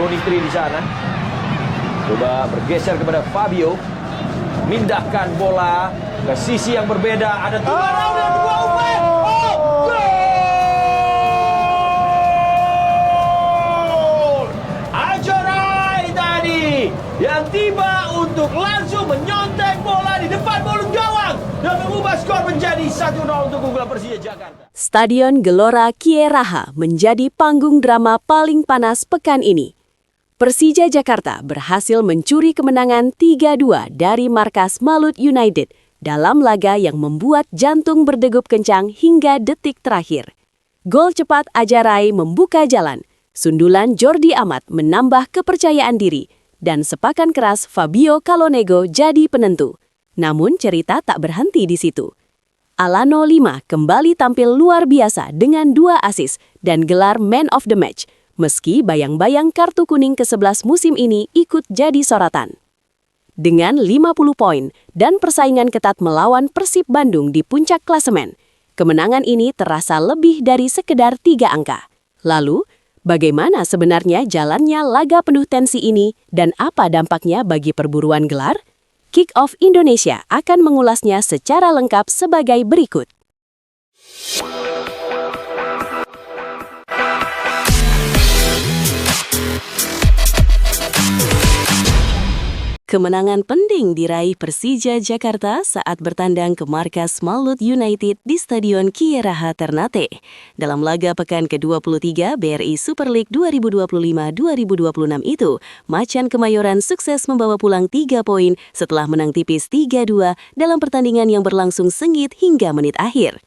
Tri di sana. Coba bergeser kepada Fabio. Mindahkan bola ke sisi yang berbeda. Ada dua round dan dua umpan. Oh, gol! Ajarai tadi yang tiba untuk langsung menyontek bola di depan mulut gawang dan mengubah skor menjadi 1-0 untuk keunggulan Persija Jakarta. Stadion Gelora Kieraha menjadi panggung drama paling panas pekan ini. Persija Jakarta berhasil mencuri kemenangan 3-2 dari markas Malut United dalam laga yang membuat jantung berdegup kencang hingga detik terakhir. Gol cepat Ajarai membuka jalan, sundulan Jordi Amat menambah kepercayaan diri, dan sepakan keras Fabio Calonego jadi penentu. Namun cerita tak berhenti di situ. Alano Lima kembali tampil luar biasa dengan 2 assist dan gelar Man of the Match, meski bayang-bayang kartu kuning ke-11 musim ini ikut jadi sorotan. Dengan 50 poin dan persaingan ketat melawan Persib Bandung di puncak klasemen, kemenangan ini terasa lebih dari sekedar 3 angka. Lalu, bagaimana sebenarnya jalannya laga penuh tensi ini dan apa dampaknya bagi perburuan gelar? Kick-Off Indonesia akan mengulasnya secara lengkap sebagai berikut. Kemenangan penting diraih Persija Jakarta saat bertandang ke markas Malut United di Stadion Kieraha Ternate. Dalam laga pekan ke-23 BRI Super League 2025-2026 itu, Macan Kemayoran sukses membawa pulang 3 poin setelah menang tipis 3-2 dalam pertandingan yang berlangsung sengit hingga menit akhir.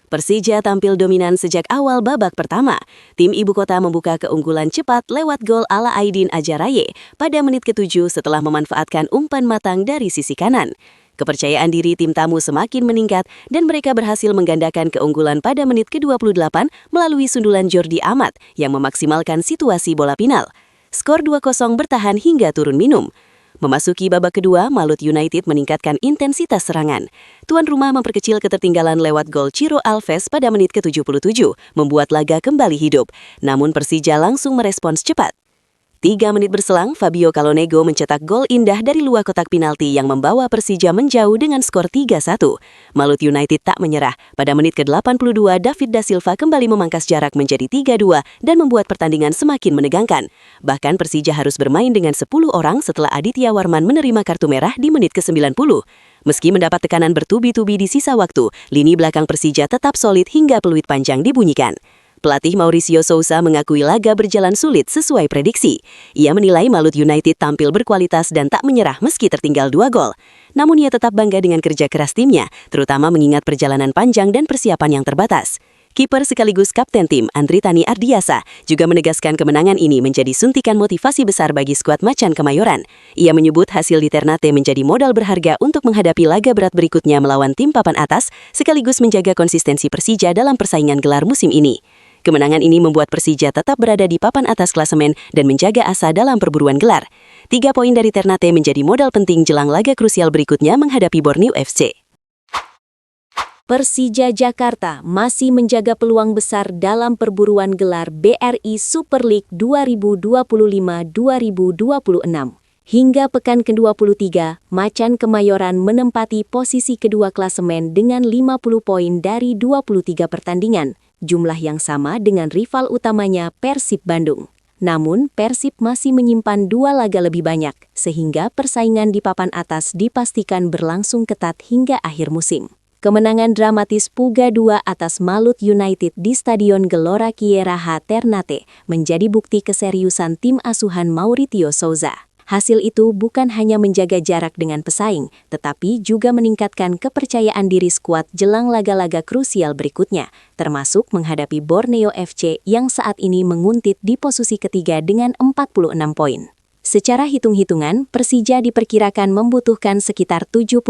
Persija tampil dominan sejak awal babak pertama. Tim ibu kota membuka keunggulan cepat lewat gol ala Aidin Ajaraye pada menit ke-7 setelah memanfaatkan umpan matang dari sisi kanan. Kepercayaan diri tim tamu semakin meningkat dan mereka berhasil menggandakan keunggulan pada menit ke-28 melalui sundulan Jordi Amat yang memaksimalkan situasi bola final. Skor 2-0 bertahan hingga turun minum. Memasuki babak kedua, Malut United meningkatkan intensitas serangan. Tuan rumah memperkecil ketertinggalan lewat gol Ciro Alves pada menit ke-77, membuat laga kembali hidup. Namun Persija langsung merespons cepat. 3 menit berselang, Fabio Calonego mencetak gol indah dari luar kotak penalti yang membawa Persija menjauh dengan skor 3-1. Malut United tak menyerah. Pada menit ke-82, David Da Silva kembali memangkas jarak menjadi 3-2 dan membuat pertandingan semakin menegangkan. Bahkan Persija harus bermain dengan 10 orang setelah Aditya Warman menerima kartu merah di menit ke-90. Meski mendapat tekanan bertubi-tubi di sisa waktu, lini belakang Persija tetap solid hingga peluit panjang dibunyikan. Pelatih Mauricio Sousa mengakui laga berjalan sulit sesuai prediksi. Ia menilai Malut United tampil berkualitas dan tak menyerah meski tertinggal 2 gol. Namun ia tetap bangga dengan kerja keras timnya, terutama mengingat perjalanan panjang dan persiapan yang terbatas. Kiper sekaligus kapten tim, Andritani Ardiasa, juga menegaskan kemenangan ini menjadi suntikan motivasi besar bagi skuad Macan Kemayoran. Ia menyebut hasil di Ternate menjadi modal berharga untuk menghadapi laga berat berikutnya melawan tim papan atas, sekaligus menjaga konsistensi Persija dalam persaingan gelar musim ini. Kemenangan ini membuat Persija tetap berada di papan atas klasemen dan menjaga asa dalam perburuan gelar. 3 poin dari Ternate menjadi modal penting jelang laga krusial berikutnya menghadapi Borneo FC. Persija Jakarta masih menjaga peluang besar dalam perburuan gelar BRI Super League 2025-2026. Hingga pekan ke-23, Macan Kemayoran menempati posisi kedua klasemen dengan 50 poin dari 23 pertandingan, jumlah yang sama dengan rival utamanya Persib Bandung. Namun, Persib masih menyimpan 2 laga lebih banyak, sehingga persaingan di papan atas dipastikan berlangsung ketat hingga akhir musim. Kemenangan dramatis Puga 2 atas Malut United di Stadion Gelora Kieraha Ternate menjadi bukti keseriusan tim asuhan Mauricio Sousa. Hasil itu bukan hanya menjaga jarak dengan pesaing, tetapi juga meningkatkan kepercayaan diri skuad jelang laga-laga krusial berikutnya, termasuk menghadapi Borneo FC yang saat ini menguntit di posisi ketiga dengan 46 poin. Secara hitung-hitungan, Persija diperkirakan membutuhkan sekitar 72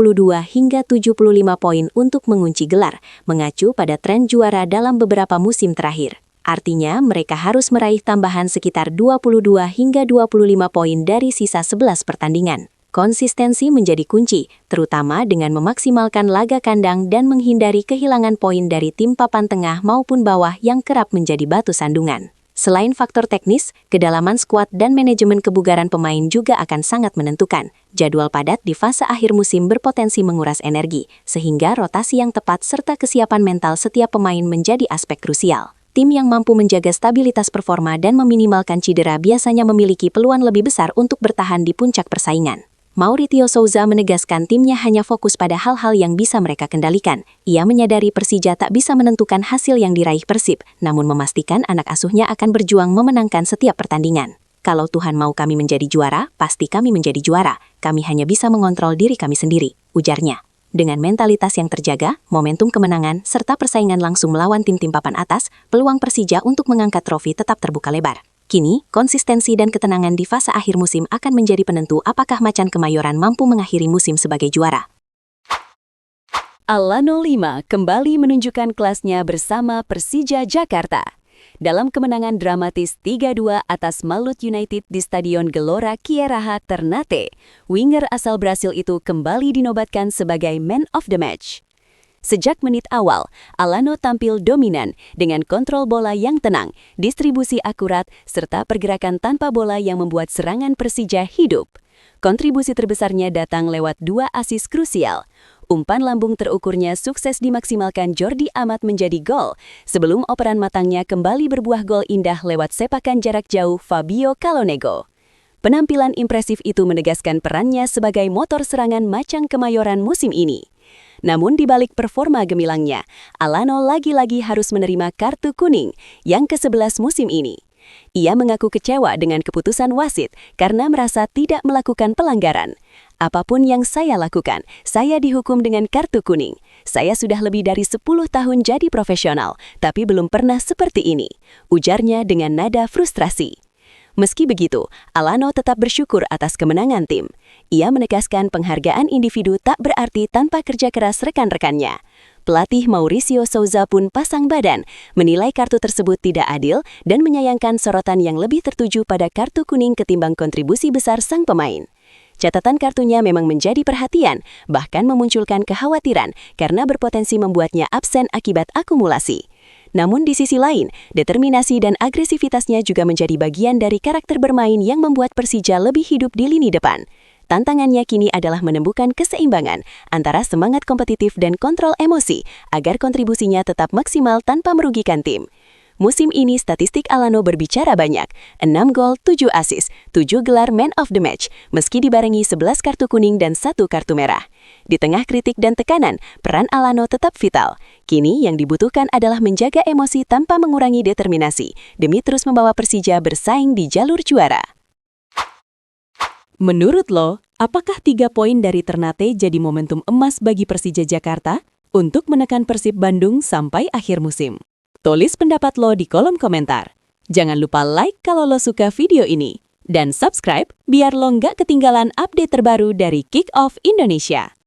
hingga 75 poin untuk mengunci gelar, mengacu pada tren juara dalam beberapa musim terakhir. Artinya, mereka harus meraih tambahan sekitar 22 hingga 25 poin dari sisa 11 pertandingan. Konsistensi menjadi kunci, terutama dengan memaksimalkan laga kandang dan menghindari kehilangan poin dari tim papan tengah maupun bawah yang kerap menjadi batu sandungan. Selain faktor teknis, kedalaman skuad dan manajemen kebugaran pemain juga akan sangat menentukan. Jadwal padat di fase akhir musim berpotensi menguras energi, sehingga rotasi yang tepat serta kesiapan mental setiap pemain menjadi aspek krusial. Tim yang mampu menjaga stabilitas performa dan meminimalkan cedera biasanya memiliki peluang lebih besar untuk bertahan di puncak persaingan. Maurizio Sousa menegaskan timnya hanya fokus pada hal-hal yang bisa mereka kendalikan. Ia menyadari Persija tak bisa menentukan hasil yang diraih Persib, namun memastikan anak asuhnya akan berjuang memenangkan setiap pertandingan. Kalau Tuhan mau kami menjadi juara, pasti kami menjadi juara. Kami hanya bisa mengontrol diri kami sendiri, ujarnya. Dengan mentalitas yang terjaga, momentum kemenangan, serta persaingan langsung melawan tim-tim papan atas, peluang Persija untuk mengangkat trofi tetap terbuka lebar. Kini, konsistensi dan ketenangan di fase akhir musim akan menjadi penentu apakah Macan Kemayoran mampu mengakhiri musim sebagai juara. Alano 5 kembali menunjukkan kelasnya bersama Persija Jakarta. Dalam kemenangan dramatis 3-2 atas Malut United di Stadion Gelora Kieraha Ternate, winger asal Brasil itu kembali dinobatkan sebagai Man of the Match. Sejak menit awal, Alano tampil dominan dengan kontrol bola yang tenang, distribusi akurat, serta pergerakan tanpa bola yang membuat serangan Persija hidup. Kontribusi terbesarnya datang lewat 2 asis krusial. Umpan lambung terukurnya sukses dimaksimalkan Jordi Amat menjadi gol, sebelum operan matangnya kembali berbuah gol indah lewat sepakan jarak jauh Fabio Calonego. Penampilan impresif itu menegaskan perannya sebagai motor serangan Macan Kemayoran musim ini. Namun di balik performa gemilangnya, Alano lagi-lagi harus menerima kartu kuning yang ke-11 musim ini. Ia mengaku kecewa dengan keputusan wasit karena merasa tidak melakukan pelanggaran. Apapun yang saya lakukan, saya dihukum dengan kartu kuning. Saya sudah lebih dari 10 tahun jadi profesional, tapi belum pernah seperti ini, ujarnya dengan nada frustrasi. Meski begitu, Alano tetap bersyukur atas kemenangan tim. Ia menegaskan penghargaan individu tak berarti tanpa kerja keras rekan-rekannya. Pelatih Maurizio Sousa pun pasang badan, menilai kartu tersebut tidak adil dan menyayangkan sorotan yang lebih tertuju pada kartu kuning ketimbang kontribusi besar sang pemain. Catatan kartunya memang menjadi perhatian, bahkan memunculkan kekhawatiran karena berpotensi membuatnya absen akibat akumulasi. Namun di sisi lain, determinasi dan agresivitasnya juga menjadi bagian dari karakter bermain yang membuat Persija lebih hidup di lini depan. Tantangannya kini adalah menemukan keseimbangan antara semangat kompetitif dan kontrol emosi agar kontribusinya tetap maksimal tanpa merugikan tim. Musim ini statistik Alano berbicara banyak, 6 gol, 7 assist, 7 gelar Man of the Match, meski dibarengi 11 kartu kuning dan 1 kartu merah. Di tengah kritik dan tekanan, peran Alano tetap vital. Kini yang dibutuhkan adalah menjaga emosi tanpa mengurangi determinasi, demi terus membawa Persija bersaing di jalur juara. Menurut lo, apakah 3 poin dari Ternate jadi momentum emas bagi Persija Jakarta untuk menekan Persib Bandung sampai akhir musim? Tulis pendapat lo di kolom komentar. Jangan lupa like kalau lo suka video ini. Dan subscribe biar lo nggak ketinggalan update terbaru dari Kick Off Indonesia.